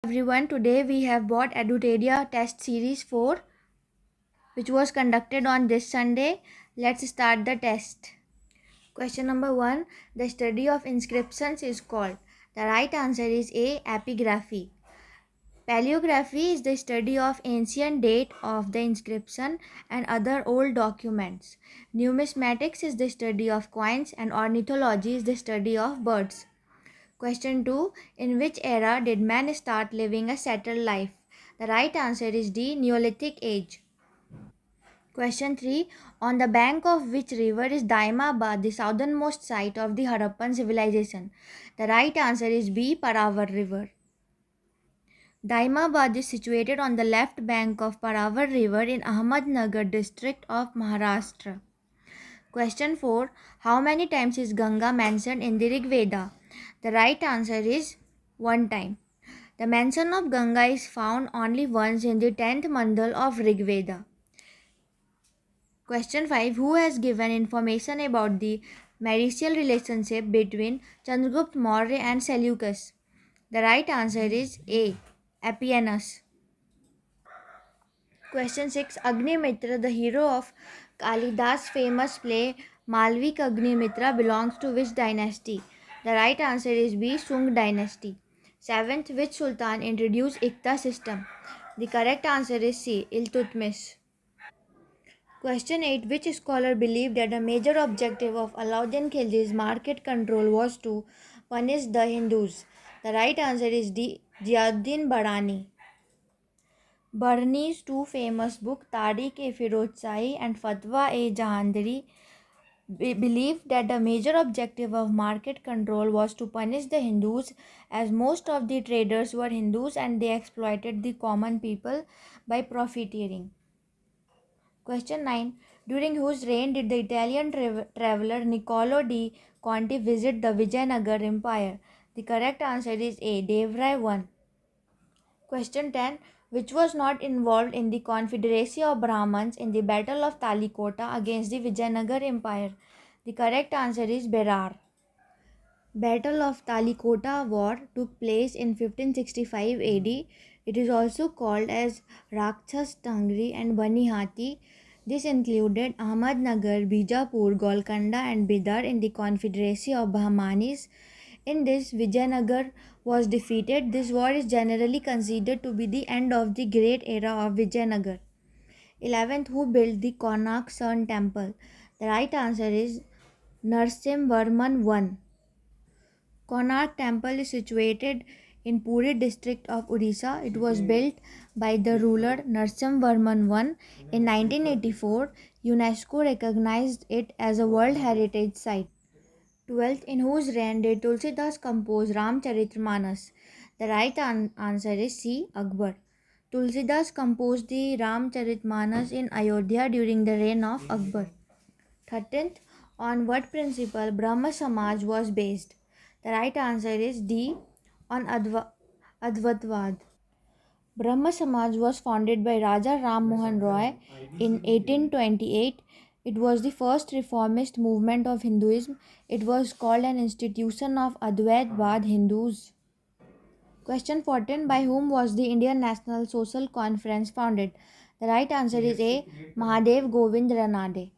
Everyone, today we have bought Edutedia Test Series 4, which was conducted on this Sunday. Let's start the test. Question number 1. The study of inscriptions is called. The right answer is A. Epigraphy. Paleography is the study of ancient date of the inscription and other old documents. Numismatics is the study of coins and ornithology is the study of birds. Question 2. In which era did man start living a settled life? The right answer is D. Neolithic age. Question 3. On the bank of which river is Daimabad, the southernmost site of the Harappan civilization? The right answer is B. Paravar river. Daimabad is situated on the left bank of Paravar river in Ahmednagar district of Maharashtra. Question 4. How many times is Ganga mentioned in the Rig Veda? The right answer is 1 time. The mention of Ganga is found only once in the 10th mandal of Rig Veda. Question 5. Who has given information about the martial relationship between Chandragupta Maurya and Seleucus? The right answer is A. Apianus. Question 6. Agnimitra, the hero of Kalidas' famous play Malvik Agnimitra, belongs to which dynasty? The right answer is B. Sung dynasty. 7th. Which sultan introduced Ikta system? The correct answer is C. Iltutmish. Question 8. Which scholar believed that a major objective of Alauddin Khilji's market control was to punish the Hindus? The right answer is D. Ziauddin Barani. Barani's two famous books, Tariq-e-Firozshahi and Fatwa-e-Jahandari, believed that the major objective of market control was to punish the Hindus, as most of the traders were Hindus and they exploited the common people by profiteering. Question 9. During whose reign did the Italian traveler Niccolo di Conti visit the Vijayanagar Empire? The correct answer is A. Devrai I. Question 10. Which was not involved in the confederacy of Brahmins in the Battle of Talikota against the Vijayanagar Empire? The correct answer is Berar. Battle of Talikota War took place in 1565 AD. It is also called as Rakshas Tangri and Bani Hati. This included Ahmednagar, Bijapur, Golconda and Bidar in the confederacy of Bahmanis. In this, Vijayanagar was defeated. This war is generally considered to be the end of the great era of Vijayanagar. 11th. Who built the Konark Sun Temple? The right answer is Narsimvarman I. Konark Temple is situated in Puri district of Odisha. It was built by the ruler Narasimhavarman I in 1984. UNESCO recognized it as a World Heritage Site. 12th. In whose reign did Tulsidas compose Ramcharitmanas? The right answer is C. Akbar. Tulsidas composed the Ramcharitmanas in Ayodhya during the reign of Akbar. 13th. On what principle Brahma Samaj was based? The right answer is D. On Advaitvad. Brahma Samaj was founded by Raja Ram Mohan Roy in 1828. It was the first reformist movement of Hinduism. It was called an institution of Advaitvad Hindus. Question 14. By whom was the Indian National Social Conference founded? The right answer is A. Mahadev Govind Ranade.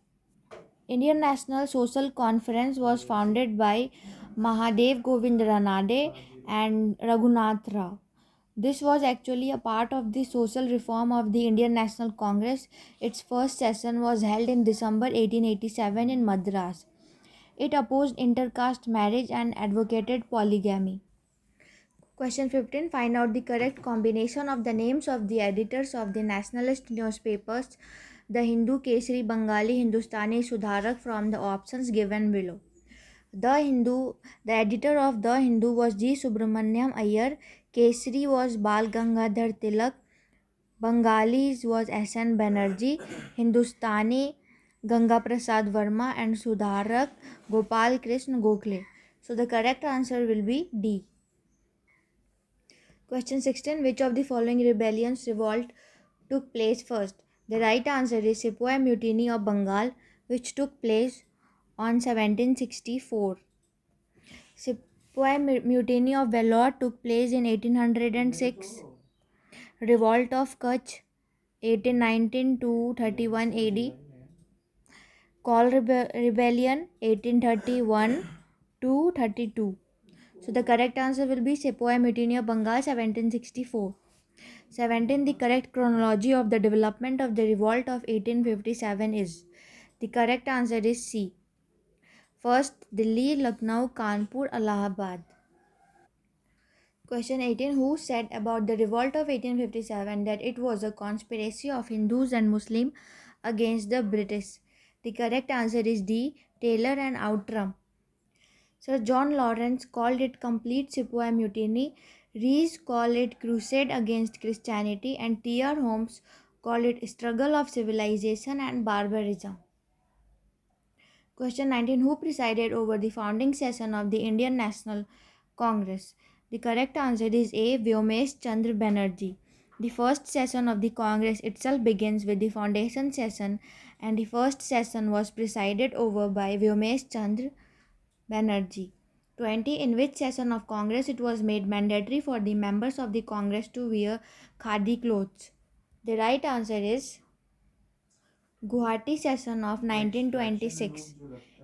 Indian National Social Conference was founded by Mahadev Govind Ranade and Raghunath Rao. This was actually a part of the social reform of the Indian National Congress. Its first session was held in December 1887 in Madras. It opposed intercaste marriage and advocated polygamy. Question 15. Find out the correct combination of the names of the editors of the nationalist newspapers The Hindu, Kesari, Bengali, Hindustani, Sudharak from the options given below. The editor of The Hindu was G. Subramaniam Iyer. Kesari was Bal Gangadhar Tilak. Bengalis was S.N. Banerjee. Hindustani Ganga Prasad Verma and Sudharak Gopal Krishna Gokhale. So the correct answer will be D. Question 16. Which of the following rebellions revolt took place first? The right answer is Sepoy Mutiny of Bengal, which took place on 1764. Mutiny of Vellore took place in 1806. Revolt of Kutch 1819 to 31 AD. Rebellion 1831 to 32. So the correct answer will be Sepoy Mutiny of Bengal 1764. 17. The correct chronology of the development of the revolt of 1857 is. The correct answer is C. First, Delhi, Lucknow, Kanpur, Allahabad. Question 18. Who said about the revolt of 1857 that it was a conspiracy of Hindus and Muslims against the British? The correct answer is D. Taylor and Outram. Sir John Lawrence called it complete Sepoy mutiny. Rees called it crusade against Christianity, and T.R. Holmes called it struggle of civilization and barbarism. Question 19. Who presided over the founding session of the Indian National Congress? The correct answer is A. Vyomesh Chandra Banerjee. The first session of the Congress itself begins with the foundation session, and the first session was presided over by Vyomesh Chandra Banerjee. 20. In which session of Congress it was made mandatory for the members of the Congress to wear khadi clothes? The right answer is Guwahati session of 1926.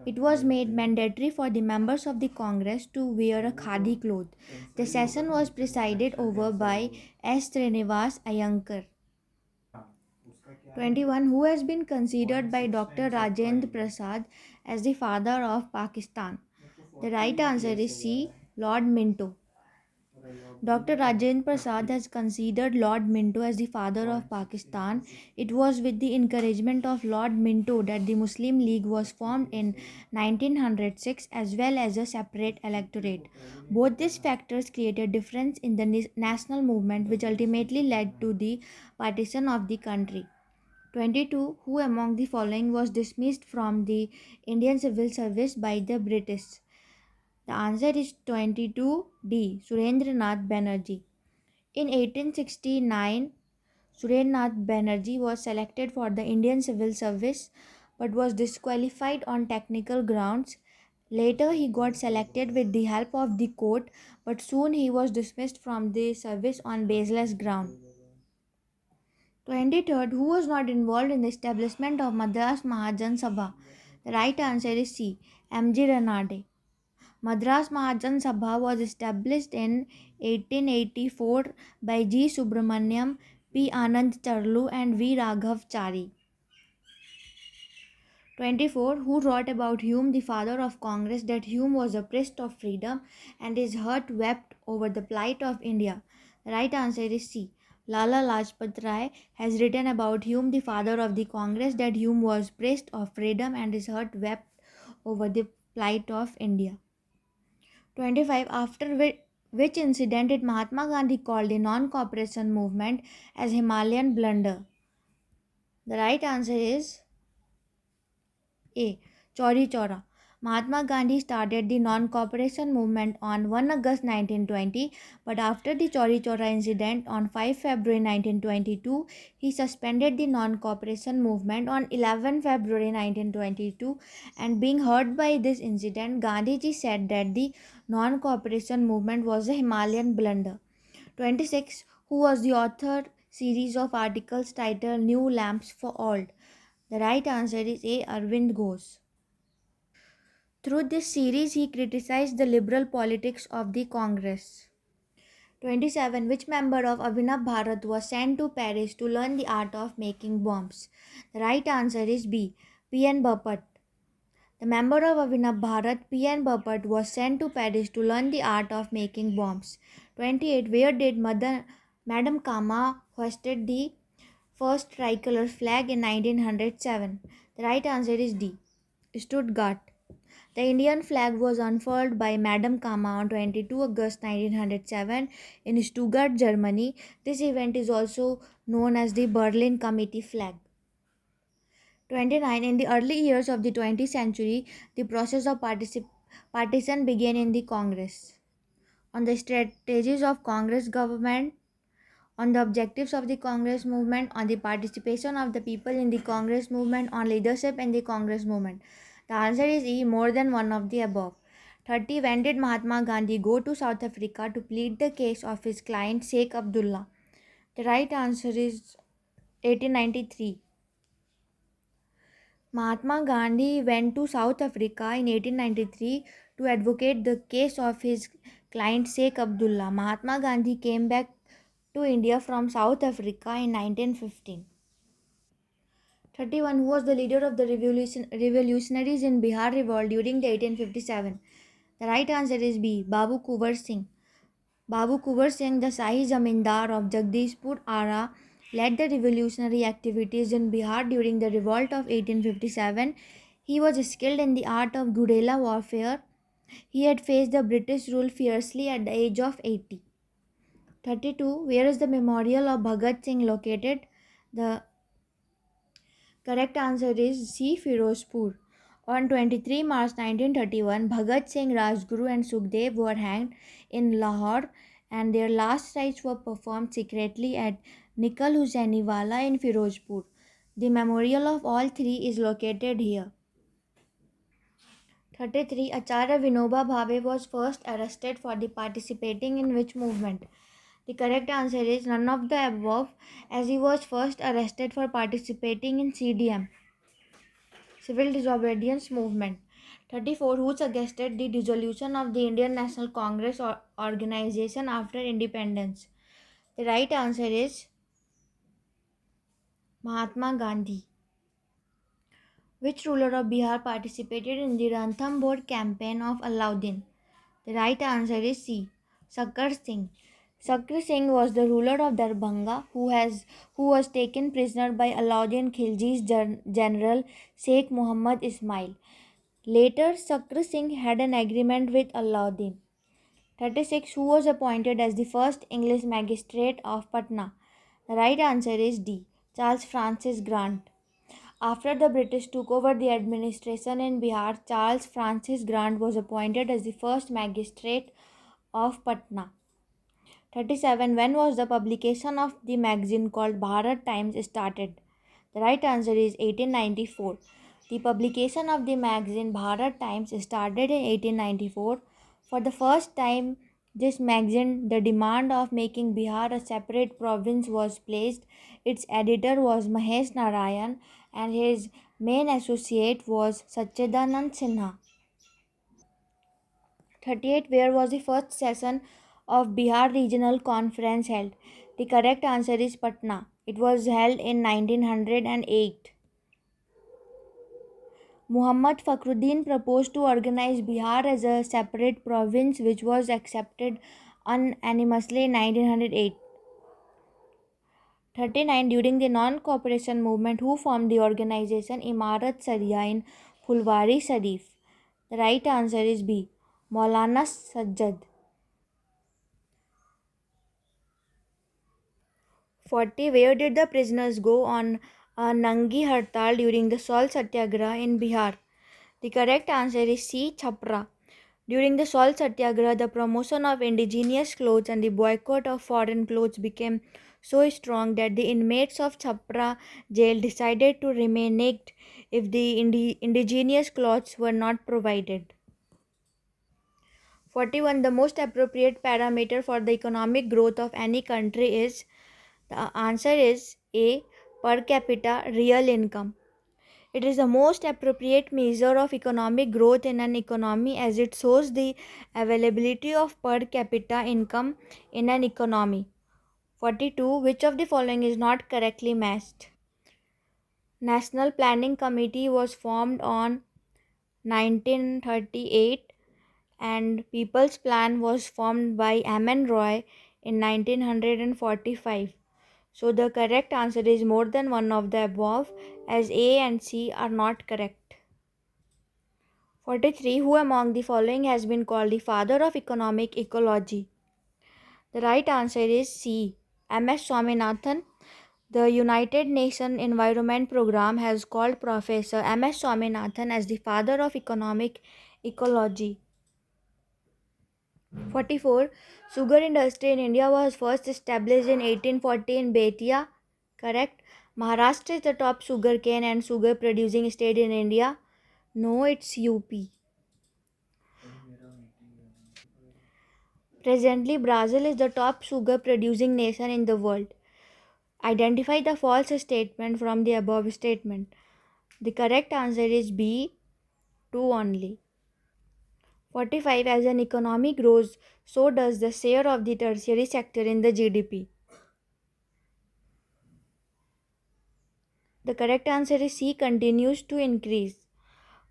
It was made mandatory for the members of the Congress to wear a khadi cloth. The session was presided over by S. Srinivas Iyengar. 21. Who has been considered by Dr. Rajendra Prasad as the father of Pakistan? The right answer is C. Lord Minto. Dr. Rajendra Prasad has considered Lord Minto as the father of Pakistan. It was with the encouragement of Lord Minto that the Muslim League was formed in 1906 as well as a separate electorate. Both these factors created difference in the national movement which ultimately led to the partition of the country. 22. Who among the following was dismissed from the Indian civil service by the British? The answer is 22D. Surendranath Banerjee. In 1869, Surendranath Banerjee was selected for the Indian Civil Service but was disqualified on technical grounds. Later, he got selected with the help of the court, but soon he was dismissed from the service on baseless ground. 23rd. Who was not involved in the establishment of Madras Mahajan Sabha? The right answer is C. M.G. Ranade. Madras Mahajan Sabha was established in 1884 by G. Subramaniam, P. Anand Charlu, and V. Raghav Chari. 24. Who wrote about Hume, the father of Congress, that Hume was a priest of freedom and his heart wept over the plight of India? The right answer is C. Lala Lajpat Rai has written about Hume, the father of the Congress, that Hume was priest of freedom and his heart wept over the plight of India. 25. After which incident did Mahatma Gandhi call the non-cooperation movement as Himalayan blunder? The right answer is A. Chauri Chaura. Mahatma Gandhi started the non-cooperation movement on 1 August 1920, but after the Chauri Chaura incident on 5 February 1922, he suspended the non-cooperation movement on 11 February 1922, and being hurt by this incident, Gandhiji said that the non-cooperation movement was a Himalayan blunder. 26. Who was the author series of articles titled New Lamps for All? The right answer is A. Arvind Ghosh. Through this series, he criticized the liberal politics of the Congress. 27. Which member of Abhinav Bharat was sent to Paris to learn the art of making bombs? The right answer is B. P.N. Bapat. The member of Abhinav Bharat, P.N. Bapat, was sent to Paris to learn the art of making bombs. 28. Where did Madam Kama hoisted the first tricolor flag in 1907? The right answer is D. Stuttgart. The Indian flag was unfurled by Madam Kama on 22 August 1907 in Stuttgart, Germany. This event is also known as the Berlin Committee flag. 29. In the early years of the 20th century, the process of partition began in the Congress. On the strategies of Congress government, on the objectives of the Congress movement, on the participation of the people in the Congress movement, on leadership in the Congress movement. The answer is E. More than one of the above. 30. When did Mahatma Gandhi go to South Africa to plead the case of his client Sheikh Abdullah? The right answer is 1893. Mahatma Gandhi went to South Africa in 1893 to advocate the case of his client Sheikh Abdullah. Mahatma Gandhi came back to India from South Africa in 1915. 31. Who was the leader of the revolutionaries in Bihar revolt during the 1857? The right answer is B. Babu Kuvar Singh. Babu Kuvar Singh, the Shahi Zamindar of Jagdishpur Ara, led the revolutionary activities in Bihar during the revolt of 1857. He was skilled in the art of guerrilla warfare. He had faced the British rule fiercely at the age of 80. 32. Where is the memorial of Bhagat Singh located? The correct answer is C. Firozpur. On 23 March 1931, Bhagat Singh, Rajguru, and Sukhdev were hanged in Lahore, and their last rites were performed secretly at Nikal Husainiwala in Firozpur. The memorial of all three is located here. 33. Acharya Vinoba Bhave was first arrested for the participating in which movement? The correct answer is none of the above, as he was first arrested for participating in CDM, Civil Disobedience Movement. 34. Who suggested the dissolution of the Indian National Congress organization after independence? The right answer is Mahatma Gandhi. Which ruler of Bihar participated in the Ranthambore campaign of Alauddin? The right answer is C. Sakkar Singh. Sakkar Singh was the ruler of Darbhanga who was taken prisoner by Alauddin Khilji's general Sheikh Muhammad Ismail. Later, Sakkar Singh had an agreement with Alauddin. 36. Who was appointed as the first English magistrate of Patna? The right answer is D. Charles Francis Grant. After the British took over the administration in Bihar, Charles Francis Grant was appointed as the first magistrate of Patna. 37. When was the publication of the magazine called Bharat Times started? The right answer is 1894. The publication of the magazine Bharat Times started in 1894. For the first time, this magazine, the demand of making Bihar a separate province was placed. Its editor was Mahesh Narayan and his main associate was Sachidanand Sinha. 38. Where was the first session of Bihar Regional Conference held? The correct answer is Patna. It was held in 1908. Muhammad Fakhruddin proposed to organize Bihar as a separate province, which was accepted unanimously in 1908. 39. During the non-cooperation movement, who formed the organization Imarat Sharia in Fulwari Sharif? The right answer is B. Maulana Sajjad. 40. Where did the prisoners go on a Nangi Hartal during the Salt Satyagraha in Bihar? The correct answer is C. Chhapra. During the Salt Satyagraha, the promotion of indigenous clothes and the boycott of foreign clothes became so strong that the inmates of Chhapra jail decided to remain naked if the indigenous clothes were not provided. 41. The most appropriate parameter for the economic growth of any country is? The answer is A. Per capita real income. It is the most appropriate measure of economic growth in an economy as it shows the availability of per capita income in an economy. 42. Which of the following is not correctly matched? National Planning Committee was formed on 1938 and People's Plan was formed by M.N. Roy in 1945. So the correct answer is more than one of the above, as A and C are not correct. 43. Who among the following has been called the father of economic ecology? The right answer is C. M.S. Swaminathan. The United Nations Environment Programme has called Professor M.S. Swaminathan as the father of economic ecology. 44. Sugar industry in India was first established in 1840 in Betia. Correct. Maharashtra is the top sugarcane and sugar producing state in India. No, it's UP. Presently, Brazil is the top sugar producing nation in the world. Identify the false statement from the above statement. The correct answer is B, 2 only. 45. As an economy grows, so does the share of the tertiary sector in the GDP. The correct answer is C, continues to increase.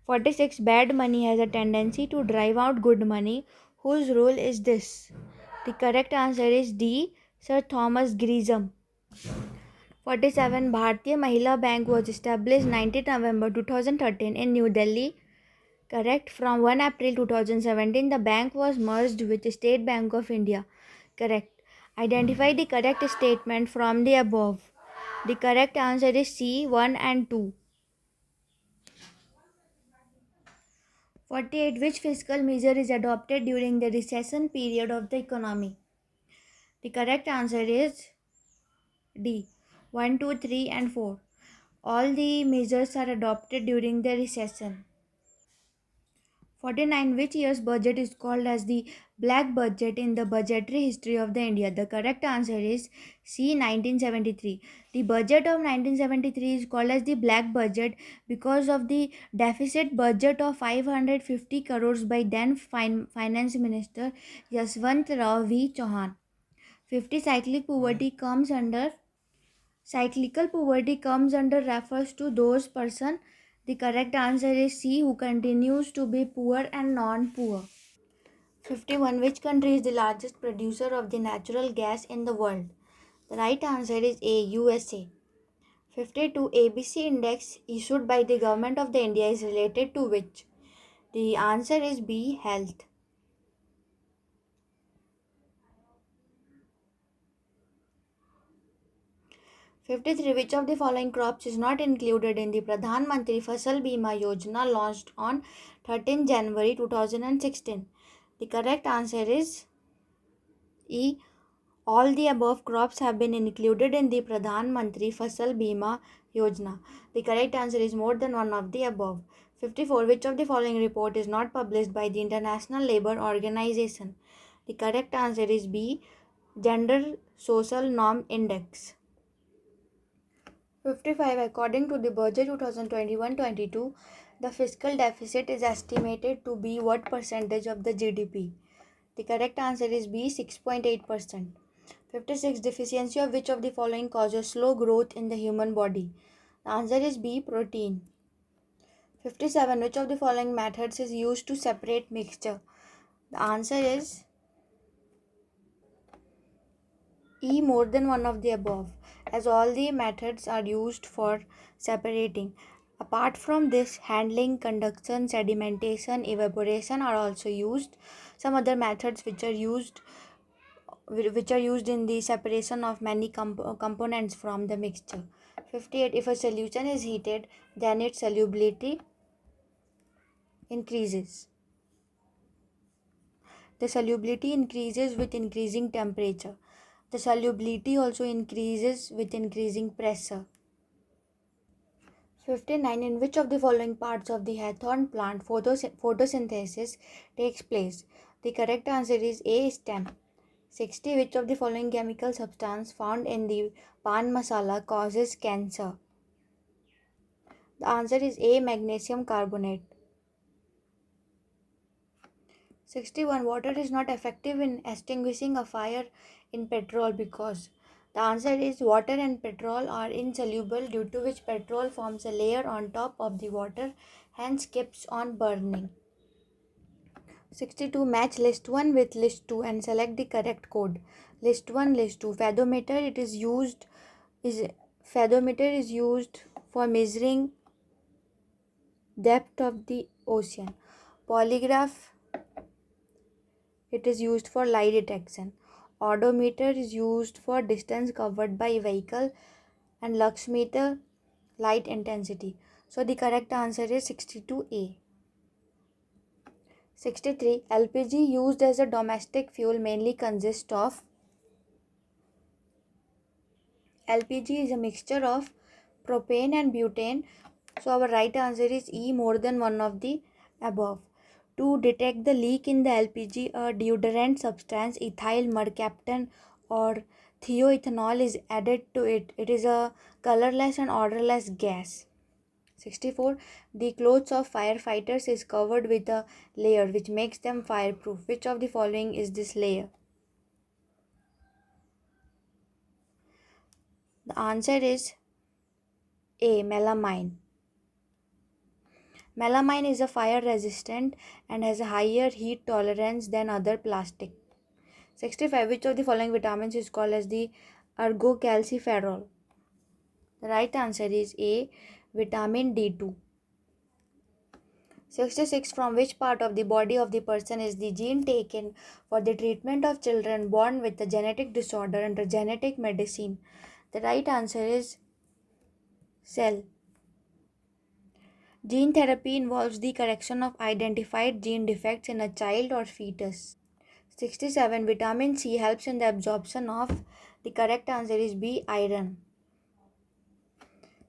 46. Bad money has a tendency to drive out good money. Whose rule is this? The correct answer is D, Sir Thomas Grisham. 47. Bhartiya Mahila Bank was established 19 November 2013 in New Delhi. Correct. From 1 April 2017, the bank was merged with State Bank of India. Correct. Identify the correct statement from the above. The correct answer is C, 1 and 2. 48. Which fiscal measure is adopted during the recession period of the economy? The correct answer is D, 1, 2, 3 and 4. All the measures are adopted during the recession. 49. Which year's budget is called as the Black Budget in the budgetary history of the India? The correct answer is C, 1973. The budget of 1973 is called as the Black Budget because of the deficit budget of 550 crores by then Finance Minister Yashwant Rao V. Chauhan. 50. Cyclical poverty comes under refers to those person. The correct answer is C, who continues to be poor and non-poor. 51. Which country is the largest producer of the natural gas in the world? The right answer is A, USA. 52. ABC index issued by the government of the India is related to which? The answer is B, health. 53. Which of the following crops is not included in the Pradhan Mantri Fasal Bima Yojana launched on 13 January 2016? The correct answer is E. All the above crops have been included in the Pradhan Mantri Fasal Bima Yojana. The correct answer is more than one of the above. 54. Which of the following report is not published by the International Labour Organization? The correct answer is B. Gender Social Norm Index. 55. According to the budget 2021-22, the fiscal deficit is estimated to be what percentage of the GDP? The correct answer is B, 6.8%. 56. Deficiency of which of the following causes slow growth in the human body? The answer is B, protein. 57. Which of the following methods is used to separate mixture? The answer is E, more than one of the above, as all the methods are used for separating. Apart from this, handling, conduction, sedimentation, evaporation are also used. Some other methods which are used in the separation of many components from the mixture. 58. If a solution is heated, then its solubility increases. The solubility increases with increasing temperature. The solubility also increases with increasing pressure. 59. In which of the following parts of the hawthorn plant photosynthesis takes place? The correct answer is A, stem. 60. Which of the following chemical substance found in the pan masala causes cancer? The answer is A, magnesium carbonate. 61. Water is not effective in extinguishing a fire in petrol because? The answer is water and petrol are insoluble, due to which petrol forms a layer on top of the water, hence keeps on burning. 62. Match list 1 with list 2 and select the correct code. List 1, list 2. Fathometer is used for measuring depth of the ocean. Polygraph, it is used for lie detection. Odometer is used for distance covered by vehicle, and lux meter, light intensity. So the correct answer is 62A. 63. LPG used as a domestic fuel mainly consists of? LPG is a mixture of propane and butane. So our right answer is E, more than one of the above. To detect the leak in the LPG, a deodorant substance, ethyl mercaptan or thioethanol is added to it. It is a colorless and odorless gas. 64. The clothes of firefighters is covered with a layer which makes them fireproof. Which of the following is this layer? The answer is A. Melamine. Melamine is a fire resistant and has a higher heat tolerance than other plastic. 65. Which of the following vitamins is called as the ergocalciferol? The right answer is A. Vitamin D2. 66. From which part of the body of the person is the gene taken for the treatment of children born with a genetic disorder under genetic medicine? The right answer is cell. Gene therapy involves the correction of identified gene defects in a child or fetus. 67. Vitamin C helps in the absorption of. The correct answer is B. Iron.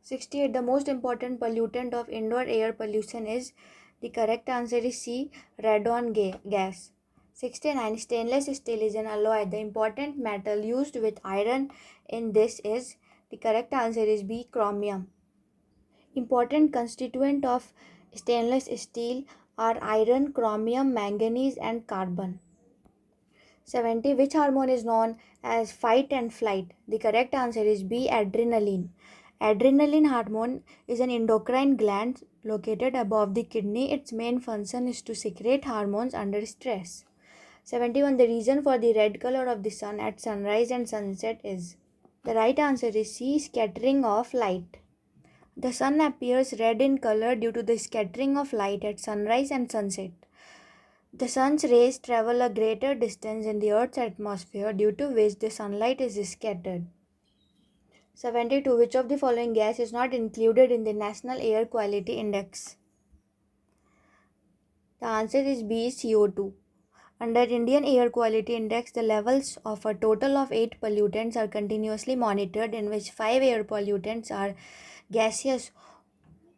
68. The most important pollutant of indoor air pollution is. The correct answer is C. Radon gas. 69. Stainless steel is an alloy. The important metal used with iron in this is. The correct answer is B. Chromium. Important constituent of stainless steel are iron, chromium, manganese and carbon. 70. Which hormone is known as fight and flight? The correct answer is B. Adrenaline. Adrenaline hormone is an endocrine gland located above the kidney. Its main function is to secrete hormones under stress. 71. The reason for the red color of the sun at sunrise and sunset is. The right answer is C. Scattering of light. The sun appears red in color due to the scattering of light at sunrise and sunset. The sun's rays travel a greater distance in the Earth's atmosphere, due to which the sunlight is scattered. 72. Which of the following gas is not included in the National Air Quality Index? The answer is B. CO2. Under Indian Air Quality Index, the levels of a total of 8 pollutants are continuously monitored, in which 5 air pollutants are gaseous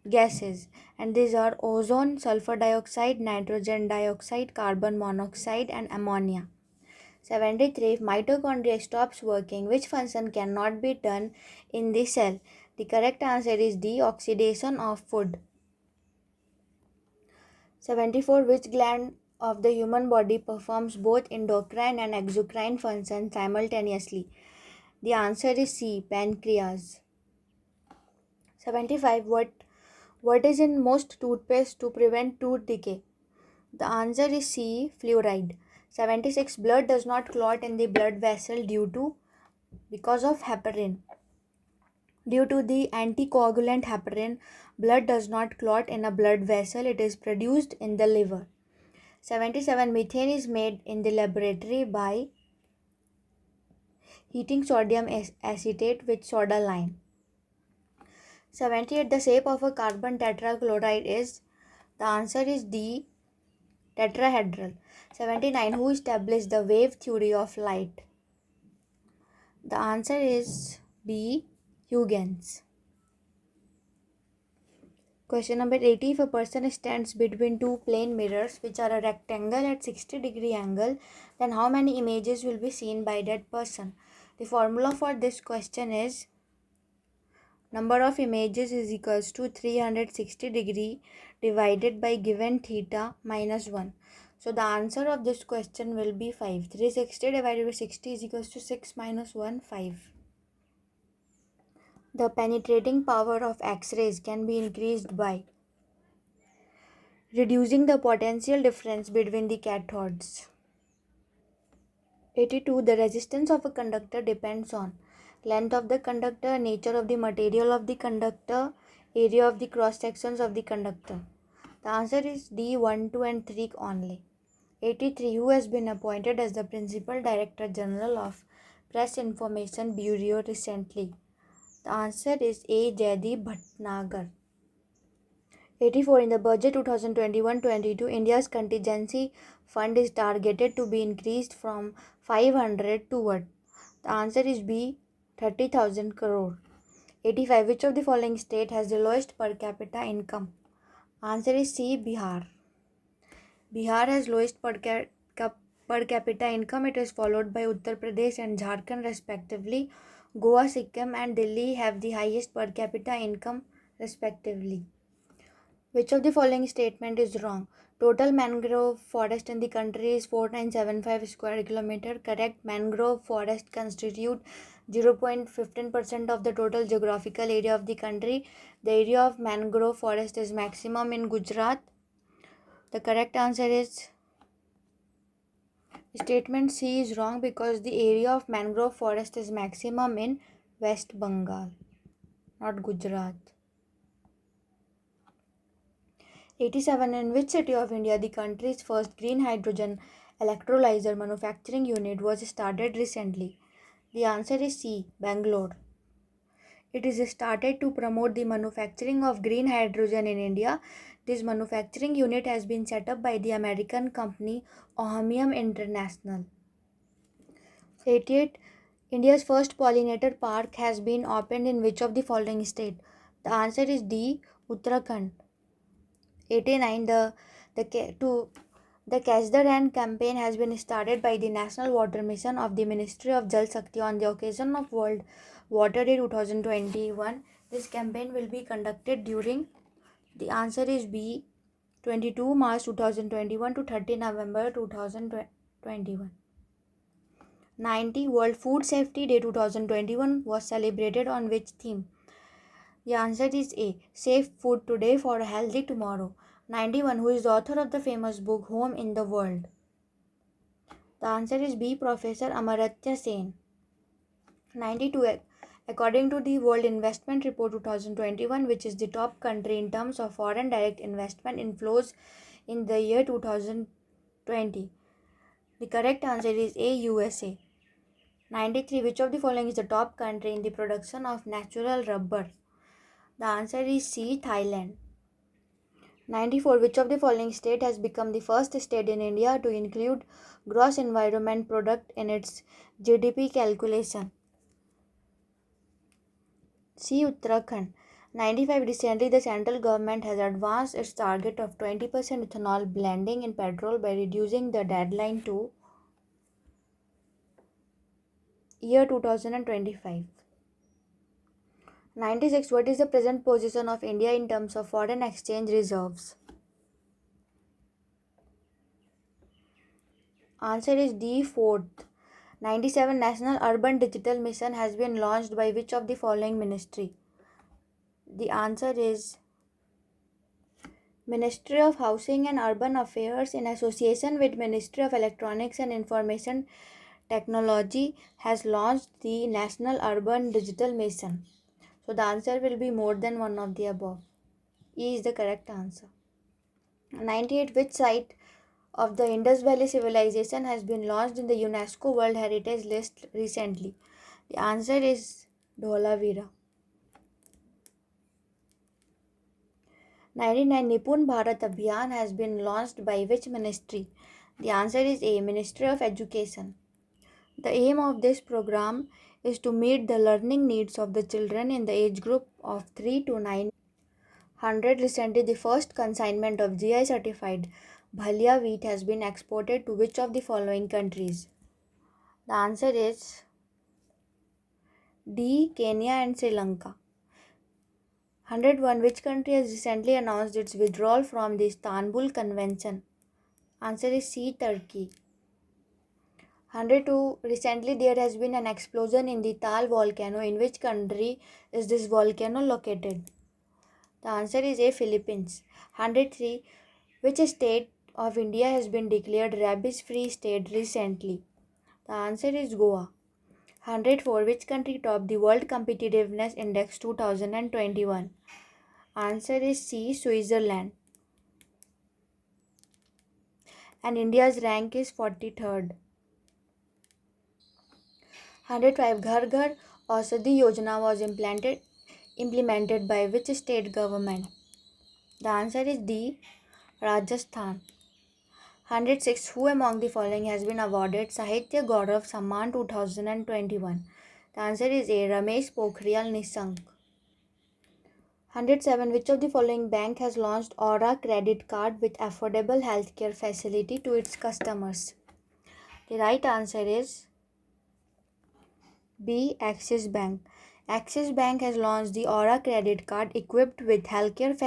gases, and these are ozone, sulfur dioxide, nitrogen dioxide, carbon monoxide and ammonia. 73. If mitochondria stops working, which function cannot be done in the cell? The correct answer is D. Oxidation of food. 74. Which gland of the human body performs both endocrine and exocrine functions simultaneously? The answer is C. Pancreas. 75. What is in most toothpaste to prevent tooth decay? The answer is C. Fluoride. 76. Blood does not clot in the blood vessel because of heparin. Due to the anticoagulant heparin, blood does not clot in a blood vessel. It is produced in the liver. 77. Methane is made in the laboratory by heating sodium acetate with soda lime. 78. The shape of a carbon tetrachloride is. The answer is D. Tetrahedral. 79. Who established the wave theory of light? The answer is B. Huygens. Question number 80. If a person stands between two plane mirrors which are a rectangle at 60-degree angle, then how many images will be seen by that person? The formula for this question is number of images is equals to 360 degree divided by given theta minus 1. So the answer of this question will be 5. 360 divided by 60 is equals to 6 minus 1, 5. The penetrating power of X-rays can be increased by reducing the potential difference between the cathodes. 82. The resistance of a conductor depends on length of the conductor, nature of the material of the conductor, area of the cross sections of the conductor. The answer is D. 1, 2 and 3 only. 83. Who has been appointed as the Principal Director General of Press Information Bureau recently? The answer is A. Jaideep Bhatnagar. 84. In the budget 2021-22, India's contingency fund is targeted to be increased from 500 to what? The answer is B. 30,000 crore. 85. Which of the following state has the lowest per capita income? Answer is C. Bihar. Bihar has lowest per capita income. It is followed by Uttar Pradesh and Jharkhand respectively. Goa, Sikkim and Delhi have the highest per capita income respectively. Which of the following statement is wrong? Total mangrove forest in the country is 4975 square kilometer. Correct. Mangrove forest constitute 0.15% of the total geographical area of the country. The area of mangrove forest is maximum in Gujarat. The correct answer is statement C is wrong because the area of mangrove forest is maximum in West Bengal, not Gujarat. 87. In which city of India the country's first green hydrogen electrolyzer manufacturing unit was started recently? The answer is C. Bangalore. It is started to promote the manufacturing of green hydrogen in India. This manufacturing unit has been set up by the American company Ohmium International. 88. India's first pollinator park has been opened in which of the following state? The answer is D. Uttarakhand. 89. The Catch the Rain campaign has been started by the National Water Mission of the Ministry of Jal Shakti on the occasion of World Water Day 2021. This campaign will be conducted during, the answer is B, 22 March 2021 to 30 November 2021. 90. World Food Safety Day 2021 was celebrated on which theme? The answer is A. Safe food today for a healthy tomorrow. 91. Who is the author of the famous book Home in the World? The answer is B. Professor Amartya Sen. 92. According to the World Investment Report 2021, which is the top country in terms of foreign direct investment inflows in the year 2020? The correct answer is A. USA. 93. Which of the following is the top country in the production of natural rubber? The answer is C. Thailand. 94. Which of the following state has become the first state in India to include gross environment product in its GDP calculation? C. Uttarakhand. 95. Recently, the central government has advanced its target of 20% ethanol blending in petrol by reducing the deadline to year 2025. 96. What is the present position of India in terms of foreign exchange reserves? Answer is D. 4th. 97. National Urban Digital Mission has been launched by which of the following ministry? The answer is Ministry of Housing and Urban Affairs in association with Ministry of Electronics and Information Technology has launched the National Urban Digital Mission. So the answer will be more than one of the above. E is the correct answer. 98. Which site of the Indus Valley Civilization has been launched in the UNESCO World Heritage List recently? The answer is Dholavira. 99. Nipun Bharat Abhiyan has been launched by which ministry? The answer is A. Ministry of Education. The aim of this program is to meet the learning needs of the children in the age group of 3 to 900. Recently, the first consignment of GI certified Bhalia wheat has been exported to which of the following countries? The answer is D. Kenya and Sri Lanka. 101. Which country has recently announced its withdrawal from the Istanbul Convention? Answer is C. Turkey. 102. Recently, there has been an explosion in the Tal volcano. In which country is this volcano located? The answer is A. Philippines. 103. Which state of India has been declared rabies-free state recently? The answer is Goa. 104. Which country topped the World Competitiveness Index 2021? Answer is C. Switzerland. And India's rank is 43rd. 105. Ghar Ghar Aushadhi Yojana was implemented by which state government? The answer is D. Rajasthan. 106. Who among the following has been awarded Sahitya Gaurav Samman 2021? The answer is A. Ramesh Pokhriyal Nishank. 107. Which of the following bank has launched Aura credit card with affordable healthcare facility to its customers? The right answer is B. Axis Bank. Axis Bank has launched the Aura credit card equipped with healthcare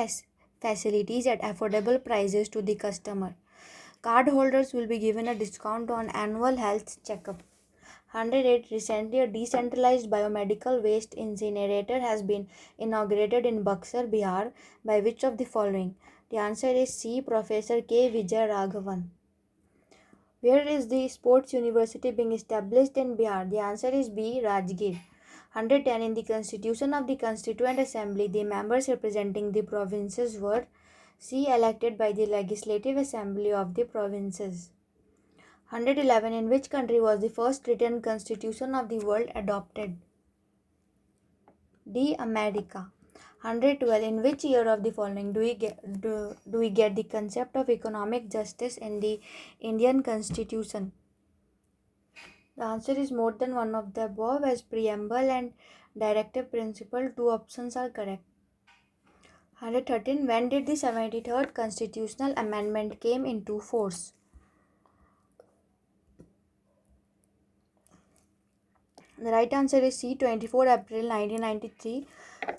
facilities at affordable prices to the customer. Cardholders will be given a discount on annual health checkup. 108. Recently, a decentralized biomedical waste incinerator has been inaugurated in Buxar, Bihar by which of the following? The answer is C. Professor K. Vijay Raghavan. Where is the sports university being established in Bihar? The answer is B. Rajgir. 110. In the constitution of the Constituent Assembly, the members representing the provinces were C. Elected by the Legislative Assembly of the provinces. 111. In which country was the first written constitution of the world adopted? D. America. 112. In which year of the following do we get the concept of economic justice in the Indian Constitution? The answer is more than one of the above, as preamble and directive principle. Two options are correct. 113. When did the 73rd constitutional amendment came into force? The right answer is C. 24 April 1993.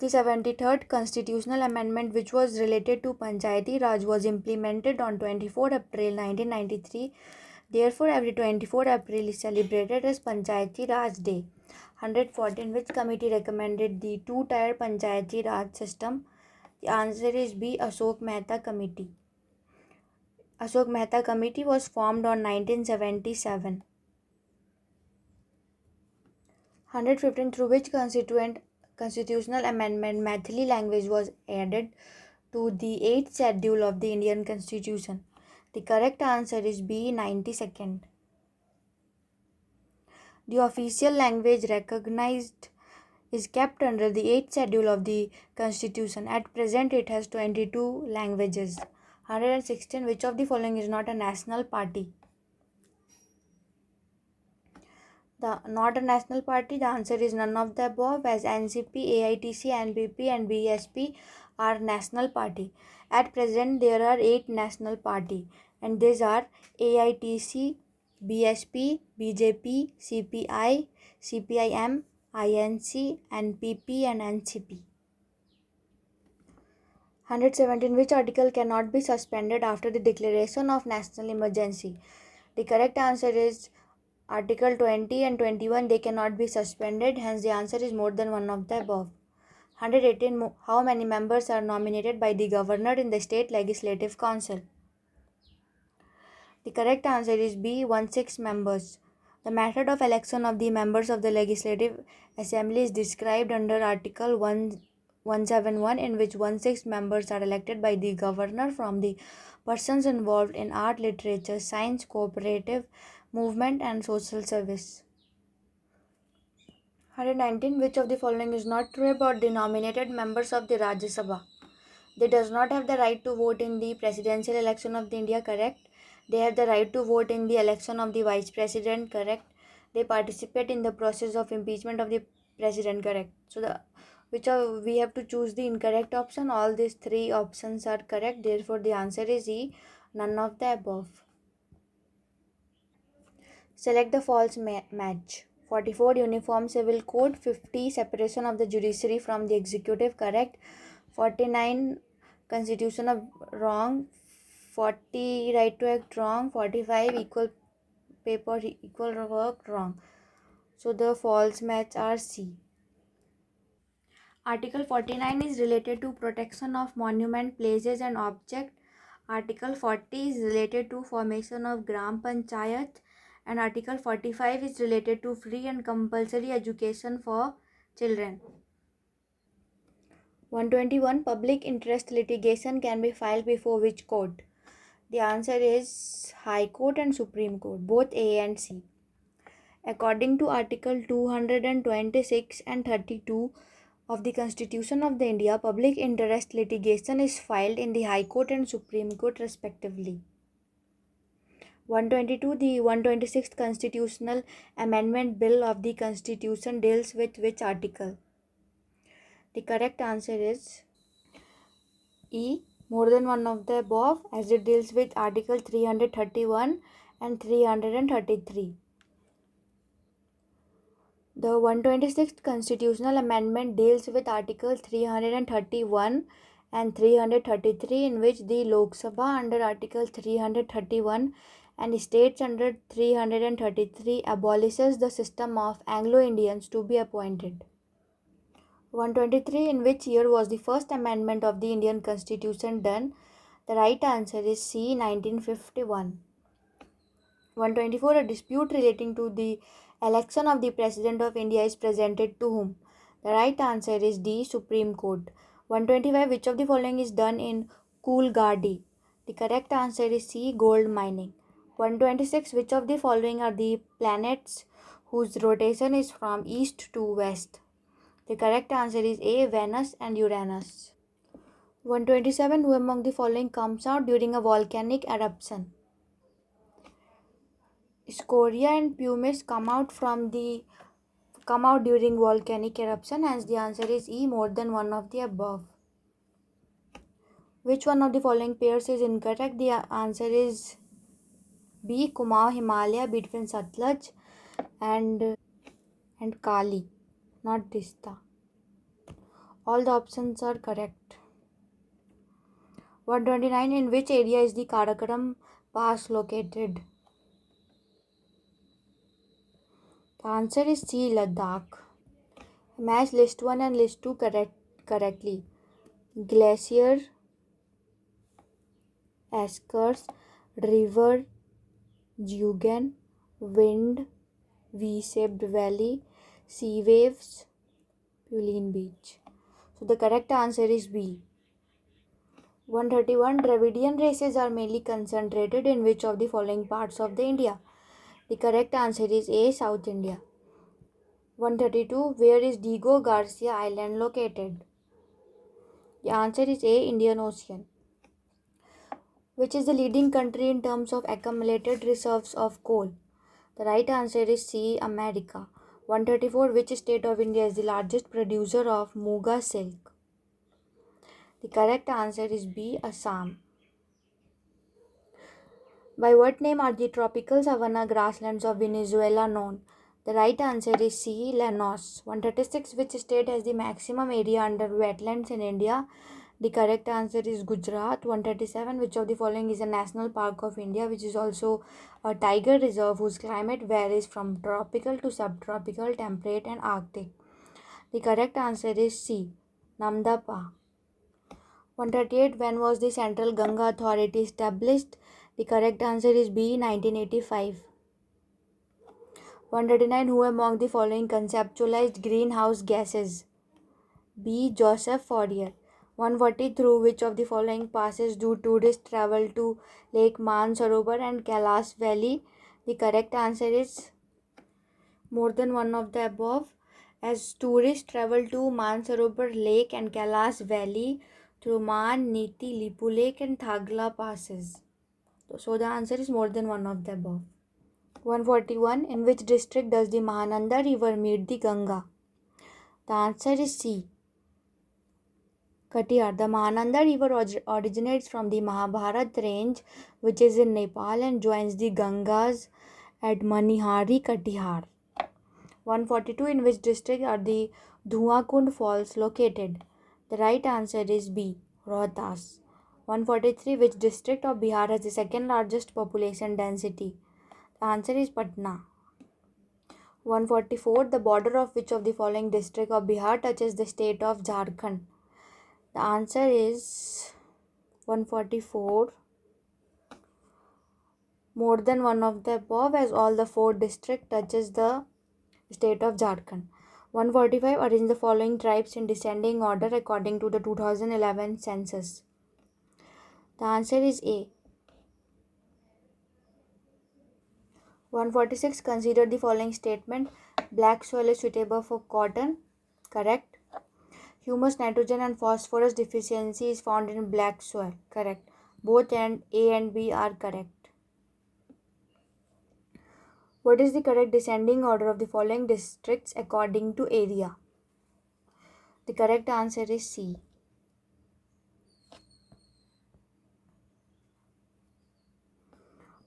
The 73rd constitutional amendment, which was related to Panchayati Raj, was implemented on 24 April 1993. Therefore, every 24 April is celebrated as Panchayati Raj Day. 114. Which committee recommended the two-tier Panchayati Raj system? The answer is B. Ashok Mehta Committee. Ashok Mehta Committee was formed on 1977. 115. Through which constitutional amendment Maithili language was added to the 8th schedule of the Indian Constitution? The correct answer is B. 92nd. The official language recognized is kept under the 8th schedule of the Constitution. At present, it has 22 languages. 116. Which of the following is not a national party? Not a national party. The answer is none of the above, as NCP, AITC, NBP and BSP are national party. At present, there are 8 national party, and these are AITC, BSP, BJP, CPI, CPIM, INC, NPP and NCP. 117. Which article cannot be suspended after the declaration of national emergency? The correct answer is Article 20 and 21. They cannot be suspended, hence the answer is more than one of the above. 118. How many members are nominated by the governor in the state legislative council? The correct answer is B. 16 members. The method of election of the members of the legislative assembly is described under Article 171, in which 16 members are elected by the governor from the persons involved in art, literature, science, cooperative movement and social service. 119. Which of the following is not true about the nominated members of the Rajya Sabha? They does not have the right to vote in the presidential election of the India, correct? They have the right to vote in the election of the vice president, correct? They participate in the process of impeachment of the president, correct? So we have to choose the incorrect option. All these 3 options are correct. Therefore, the answer is E. None of the above. Select the false match. 44. Uniform Civil Code. 50. Separation of the judiciary from the executive, correct? 49. Constitution of wrong. 40. Right to act, wrong. 45. Equal paper, equal work, wrong. So the false match are C. Article 49 is related to protection of monument, places and object. Article 40 is related to formation of Gram Panchayat, and Article 45 is related to free and compulsory education for children. 121. Public interest litigation can be filed before which court? The answer is High Court and Supreme Court, both A and C. According to Article 226 and 32 of the Constitution of the India, public interest litigation is filed in the High Court and Supreme Court respectively. 122. The 126th Constitutional Amendment Bill of the Constitution deals with which article? The correct answer is E. More than one of the above, as it deals with Article 331 and 333. The 126th Constitutional Amendment deals with Article 331 and 333, in which the Lok Sabha under Article 331 and states under 333 abolishes the system of Anglo-Indians to be appointed. 123. In which year was the first amendment of the Indian Constitution done? The right answer is C. 1951. 124. A dispute relating to the election of the President of India is presented to whom? The right answer is D. Supreme Court. 125. Which of the following is done in Coolgardie? The correct answer is C. Gold mining. 126. Which of the following are the planets whose rotation is from east to west? The correct answer is A. Venus and Uranus. 127. Who among the following comes out during a volcanic eruption? Scoria and pumice come out during volcanic eruption, hence the answer is E. More than one of the above. Which one of the following pairs is incorrect? The answer is B. Kumaon Himalaya between Satluj and Kali, not Dista. All the options are correct. 129. In which area is the Karakoram Pass located? The answer is C. Ladakh. Match list 1 and list 2 correctly. Glacier, eskers, river, Jugan, wind, V-shaped valley, sea waves, Puline Beach. So the correct answer is B. 131. Dravidian races are mainly concentrated in which of the following parts of the India? The correct answer is A. South India. 132. Where is Diego Garcia Island located? The answer is A. Indian Ocean. Which is the leading country in terms of accumulated reserves of coal? The right answer is C. America. 134. Which state of India is the largest producer of Muga silk? The correct answer is B. Assam. By what name are the tropical savanna grasslands of Venezuela known? The right answer is C. Llanos. 136. Which state has the maximum area under wetlands in India? The correct answer is Gujarat. 137. Which of the following is a national park of India, which is also a tiger reserve whose climate varies from tropical to subtropical, temperate and arctic? The correct answer is C. Namdapha. 138. When was the Central Ganga Authority established? The correct answer is B. 1985. 139. Who among the following conceptualized greenhouse gases? B. Joseph Fourier. 140. Through which of the following passes do tourists travel to Lake Mansarovar and Kailash Valley? The correct answer is more than one of the above, as tourists travel to Mansarovar Lake and Kailash Valley through Man, Niti, Lipu Lake and Thagla passes. So the answer is more than one of the above. 141. In which district does the Mahananda river meet the Ganga? The answer is C. Katihar. The Mahananda river originates from the Mahabharat range, which is in Nepal, and joins the Gangas at Manihari, Katihar. 142. In which district are the Dhuakund Falls located? The right answer is B. Rohtas. 143. Which district of Bihar has the second largest population density? The answer is Patna. 144. The border of which of the following district of Bihar touches the state of Jharkhand? The answer is 144. More than one of the above, as all the four districts touches the state of Jharkhand. 145. Arrange the following tribes in descending order according to the 2011 census. The answer is A. 146. Consider the following statement. Black soil is suitable for cotton. Correct. Humus, nitrogen and phosphorus deficiency is found in black soil. Correct. Both A and B are correct. What is the correct descending order of the following districts according to area? The correct answer is C.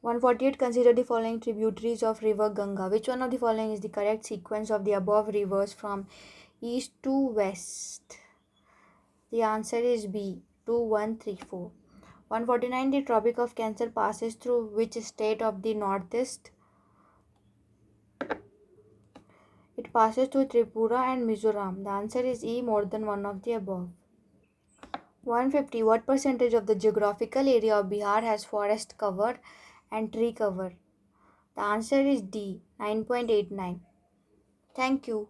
148. Consider the following tributaries of river Ganga. Which one of the following is the correct sequence of the above rivers from east to west? The answer is B. 2134. 149. The Tropic of Cancer passes through which state of the northeast? It passes through Tripura and Mizoram. The answer is E. More than one of the above. 150. What percentage of the geographical area of Bihar has forest cover and tree cover? The answer is D. 9.89. Thank you.